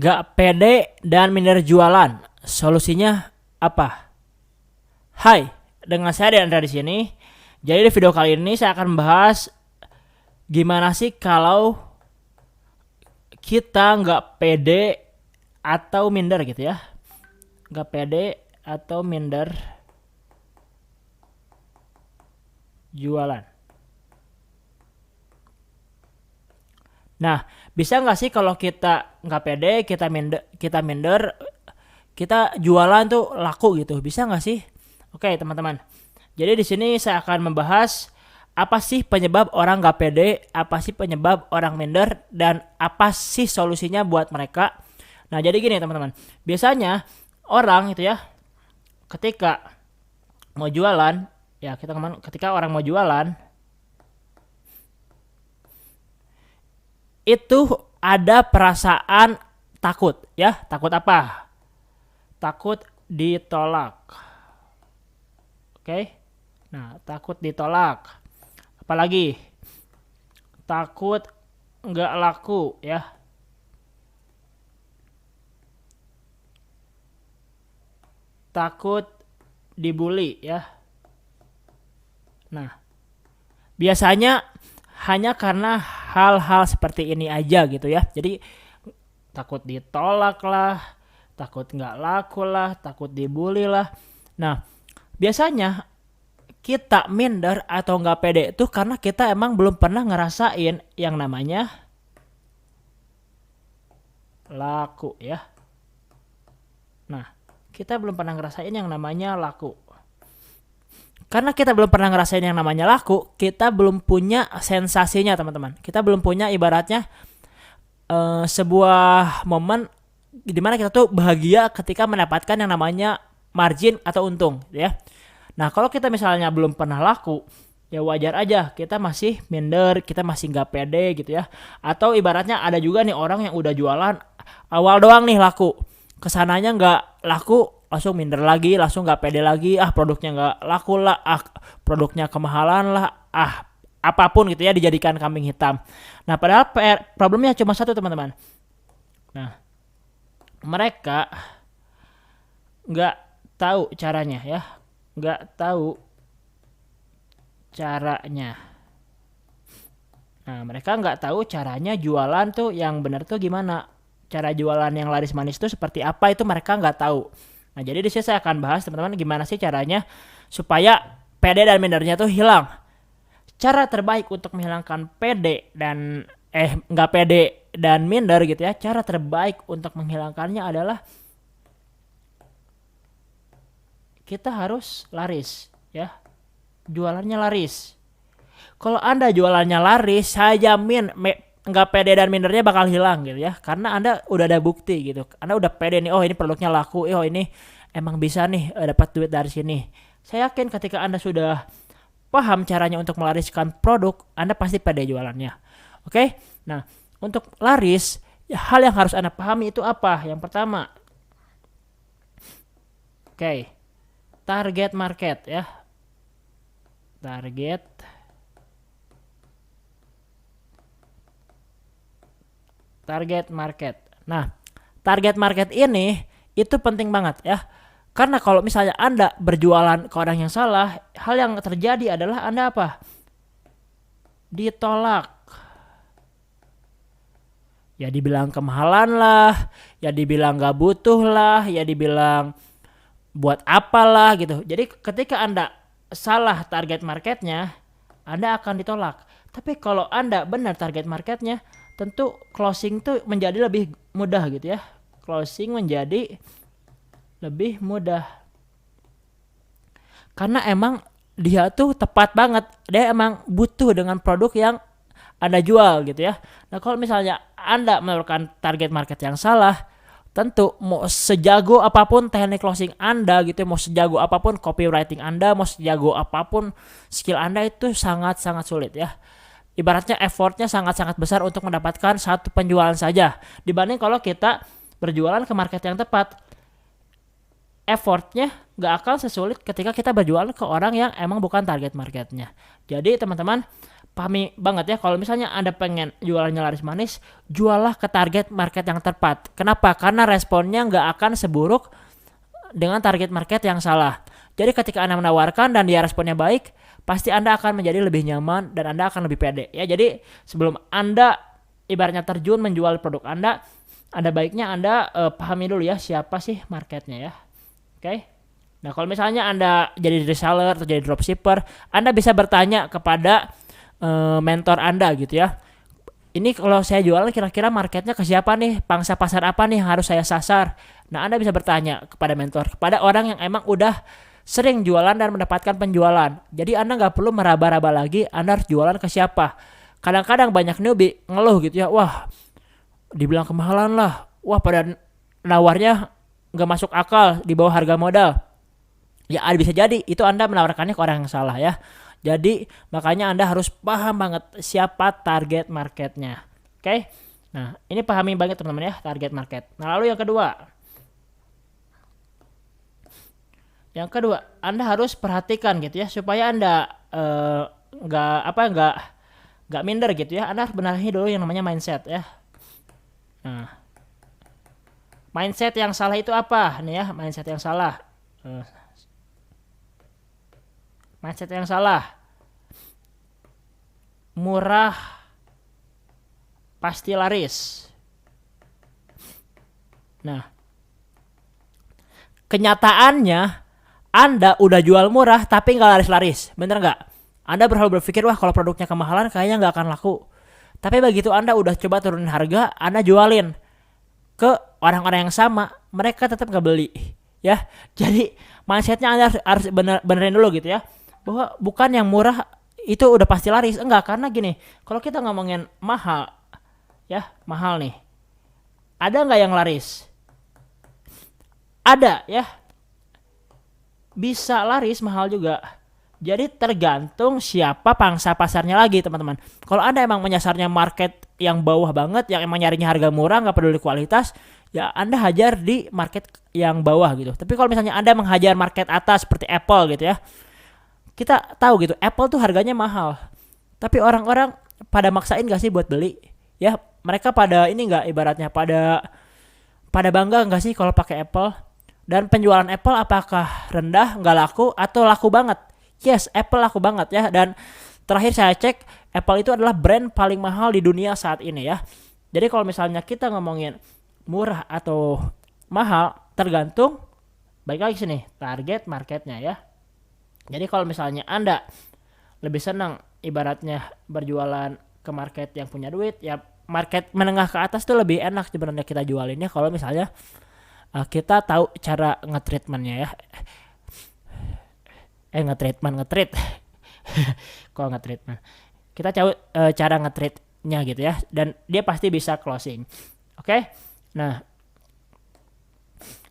Gak pede dan minder jualan. Solusinya apa? Hai, dengan saya Deandra di sini. Jadi di video kali ini saya akan membahas gimana sih kalau kita nggak pede atau minder gitu ya. Nggak pede atau minder jualan. Nah, bisa nggak sih kalau kita nggak pede, kita minder, kita jualan tuh laku gitu? Bisa nggak sih? Oke, teman-teman. Jadi di sini saya akan membahas apa sih penyebab orang nggak pede, apa sih penyebab orang minder, dan apa sih solusinya buat mereka. Nah, jadi gini teman-teman. Biasanya orang itu ya, ketika mau jualan, ya ketika orang mau jualan, itu ada perasaan takut ya. Takut apa? Takut ditolak. Oke. Nah, takut ditolak. Apalagi? Takut nggak laku ya. Takut dibully ya. Nah, biasanya hanya karena hal-hal seperti ini aja gitu ya. Jadi takut ditolak lah, takut nggak laku lah, takut dibully lah. Nah, biasanya kita minder atau nggak pede itu karena kita emang belum pernah ngerasain yang namanya laku ya. Nah, kita belum pernah ngerasain yang namanya laku. Karena kita belum pernah ngerasain yang namanya laku, kita belum punya sensasinya teman-teman. Kita belum punya ibaratnya sebuah momen dimana kita tuh bahagia ketika mendapatkan yang namanya margin atau untung ya. Nah, kalau kita misalnya belum pernah laku, ya wajar aja kita masih minder, kita masih nggak pede gitu ya. Atau ibaratnya ada juga nih orang yang udah jualan awal doang nih laku, kesananya nggak laku, langsung minder lagi, langsung nggak pede lagi, produknya nggak laku lah, produknya kemahalan lah, apapun gitu ya, dijadikan kambing hitam. Nah, padahal problemnya cuma satu teman-teman. Nah, mereka nggak tahu caranya ya, nggak tahu caranya. Nah, mereka nggak tahu caranya jualan tuh yang benar tuh gimana. Cara jualan yang laris manis tuh seperti apa, itu mereka nggak tahu. Nah, jadi di sini saya akan bahas teman-teman gimana sih caranya supaya pede dan mindernya tuh hilang. Cara terbaik untuk menghilangkan pede dan nggak pede dan minder gitu ya. Cara terbaik untuk menghilangkannya adalah kita harus laris ya. Jualannya laris. Kalau Anda jualannya laris, saya jamin nggak pede dan mindernya bakal hilang gitu ya, karena Anda udah ada bukti gitu. Anda udah pede nih, oh ini produknya laku, oh ini emang bisa nih dapat duit dari sini. Saya yakin ketika Anda sudah paham caranya untuk melariskan produk, Anda pasti pede jualannya. Oke? Nah, untuk laris, ya, hal yang harus Anda pahami itu apa? Yang pertama, target market ya. Target market. Nah, target market ini itu penting banget ya. Karena kalau misalnya Anda berjualan ke orang yang salah, hal yang terjadi adalah Anda apa? Ditolak. Ya dibilang kemahalan lah, ya dibilang gak butuh lah, ya dibilang buat apalah gitu. Jadi ketika Anda salah target marketnya, Anda akan ditolak. Tapi kalau Anda benar target marketnya, tentu closing tuh menjadi lebih mudah gitu ya. Closing menjadi lebih mudah. Karena emang dia tuh tepat banget. Dia emang butuh dengan produk yang Anda jual gitu ya. Nah, kalau misalnya Anda menemukan target market yang salah, tentu mau sejago apapun teknik closing Anda gitu, mau sejago apapun copywriting Anda, mau sejago apapun skill Anda, itu sangat-sangat sulit ya. Ibaratnya effortnya sangat-sangat besar untuk mendapatkan satu penjualan saja, dibanding kalau kita berjualan ke market yang tepat. Effortnya gak akan sesulit ketika kita berjualan ke orang yang emang bukan target marketnya. Jadi teman-teman, pahami banget ya, kalau misalnya Anda pengen jualannya laris manis, jualah ke target market yang tepat. Kenapa? Karena responnya nggak akan seburuk dengan target market yang salah. Jadi ketika Anda menawarkan dan dia responnya baik, pasti Anda akan menjadi lebih nyaman dan Anda akan lebih pede. Ya, jadi sebelum Anda ibaratnya terjun menjual produk Anda, ada baiknya Anda pahami dulu ya siapa sih marketnya ya. Oke. Nah, kalau misalnya Anda jadi reseller atau jadi dropshipper, Anda bisa bertanya kepada mentor Anda gitu ya. Ini kalau saya jualan kira-kira marketnya ke siapa nih? Pangsa pasar apa nih yang harus saya sasar? Nah, Anda bisa bertanya kepada mentor, kepada orang yang emang udah sering jualan dan mendapatkan penjualan. Jadi Anda nggak perlu meraba-raba lagi Anda harus jualan ke siapa. Kadang-kadang banyak newbie ngeluh gitu ya, wah dibilang kemahalan lah, wah pada nawarnya nggak masuk akal di bawah harga modal. Ya bisa jadi itu Anda menawarkannya ke orang yang salah ya. Jadi makanya Anda harus paham banget siapa target marketnya. Oke. Nah, ini pahami banget teman-teman ya target market. Nah, lalu yang kedua. Yang kedua, Anda harus perhatikan gitu ya supaya Anda nggak minder gitu ya. Anda harus benahi dulu yang namanya mindset ya. Nah, mindset yang salah itu apa? Nih ya, mindset yang salah. Mindset yang salah. Murah pasti laris. Nah, kenyataannya Anda udah jual murah tapi nggak laris-laris, bener nggak? Anda berhalu berpikir, wah kalau produknya kemahalan kayaknya nggak akan laku. Tapi begitu Anda udah coba turunin harga, Anda jualin ke orang-orang yang sama, mereka tetap nggak beli, ya. Jadi mindsetnya Anda harus benerin dulu gitu ya, bahwa bukan yang murah itu udah pasti laris, enggak. Karena gini, kalau kita ngomongin mahal, ya mahal nih, ada nggak yang laris? Ada ya, bisa laris, mahal juga. Jadi tergantung siapa pangsa pasarnya lagi teman-teman. Kalau Anda emang menyasarnya market yang bawah banget, yang emang nyarinya harga murah, nggak peduli kualitas, ya Anda hajar di market yang bawah gitu. Tapi kalau misalnya Anda menghajar market atas seperti Apple gitu ya, kita tahu gitu Apple tuh harganya mahal, tapi orang-orang pada maksain gak sih buat beli ya? Mereka pada ini nggak, ibaratnya pada bangga nggak sih kalau pakai Apple? Dan penjualan Apple apakah rendah, nggak laku, atau laku banget? Yes, Apple laku banget ya. Dan terakhir saya cek, Apple itu adalah brand paling mahal di dunia saat ini ya. Jadi kalau misalnya kita ngomongin murah atau mahal, tergantung baik lagi sini target marketnya ya. Jadi kalau misalnya Anda lebih senang ibaratnya berjualan ke market yang punya duit, ya market menengah ke atas tuh lebih enak sebenarnya kita jualinnya kalau misalnya kita tahu cara nge-treatmentnya ya. Nge-treat. Kok nge-treatment? Kita tahu cara nge-treatnya gitu ya, dan dia pasti bisa closing. Oke? Nah,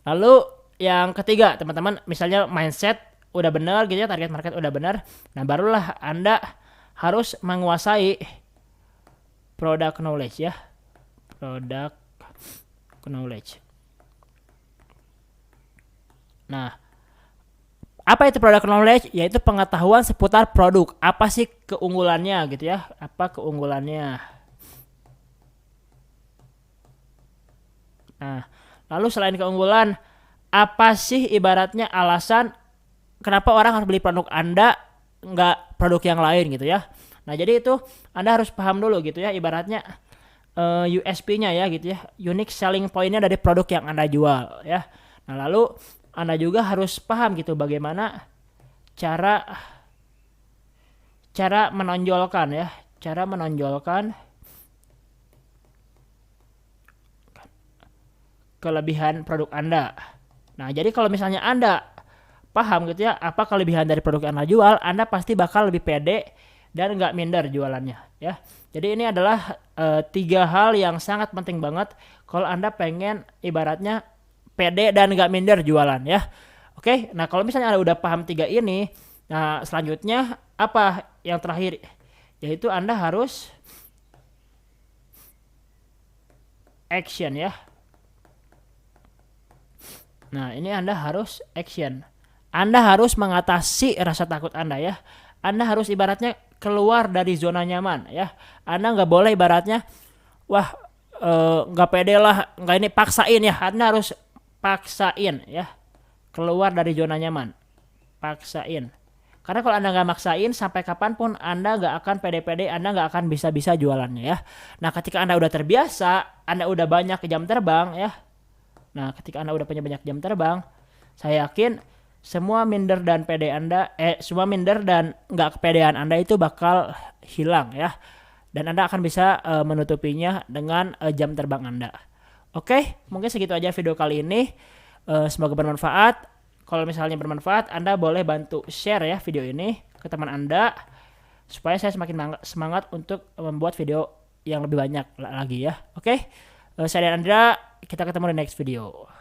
lalu yang ketiga teman-teman, misalnya mindset udah benar gitu ya, target market udah benar. Nah, barulah Anda harus menguasai product knowledge ya. Product knowledge. Nah, apa itu product knowledge? Yaitu pengetahuan seputar produk. Apa sih keunggulannya gitu ya? Apa keunggulannya? Nah, lalu selain keunggulan, apa sih ibaratnya alasan kenapa orang harus beli produk Anda, nggak produk yang lain gitu ya? Nah, jadi itu Anda harus paham dulu gitu ya, ibaratnya USP-nya ya gitu ya, unique selling point-nya dari produk yang Anda jual ya. Nah, lalu Anda juga harus paham gitu bagaimana cara menonjolkan ya, cara menonjolkan kelebihan produk Anda. Nah, jadi kalau misalnya Anda paham gitu ya apa kelebihan dari produk yang Anda jual, Anda pasti bakal lebih pede dan nggak minder jualannya ya. Jadi ini adalah 3 hal yang sangat penting banget kalau Anda pengen ibaratnya pede dan nggak minder jualan ya. Oke, nah kalau misalnya Anda udah paham 3 ini, nah selanjutnya apa yang terakhir? Yaitu Anda harus action ya. Nah, ini Anda harus action. Anda harus mengatasi rasa takut Anda ya. Anda harus ibaratnya keluar dari zona nyaman ya. Anda nggak boleh ibaratnya wah nggak pede lah, nggak ini paksain ya. Anda harus paksain ya, keluar dari zona nyaman, paksain. Karena kalau Anda nggak maksain, sampai kapanpun Anda nggak akan pede-pede, Anda nggak akan bisa-bisa jualannya ya. Nah ketika Anda udah terbiasa, Anda udah banyak jam terbang ya. Nah ketika Anda udah punya banyak jam terbang, saya yakin semua minder dan pede Anda, semua minder dan nggak kepedean Anda itu bakal hilang ya. Dan Anda akan bisa menutupinya dengan jam terbang Anda. Oke, mungkin segitu aja video kali ini. Semoga bermanfaat. Kalau misalnya bermanfaat, Anda boleh bantu share ya video ini ke teman Anda supaya saya semakin semangat untuk membuat video yang lebih banyak lagi ya. Oke, saya dan Andra, kita ketemu di next video.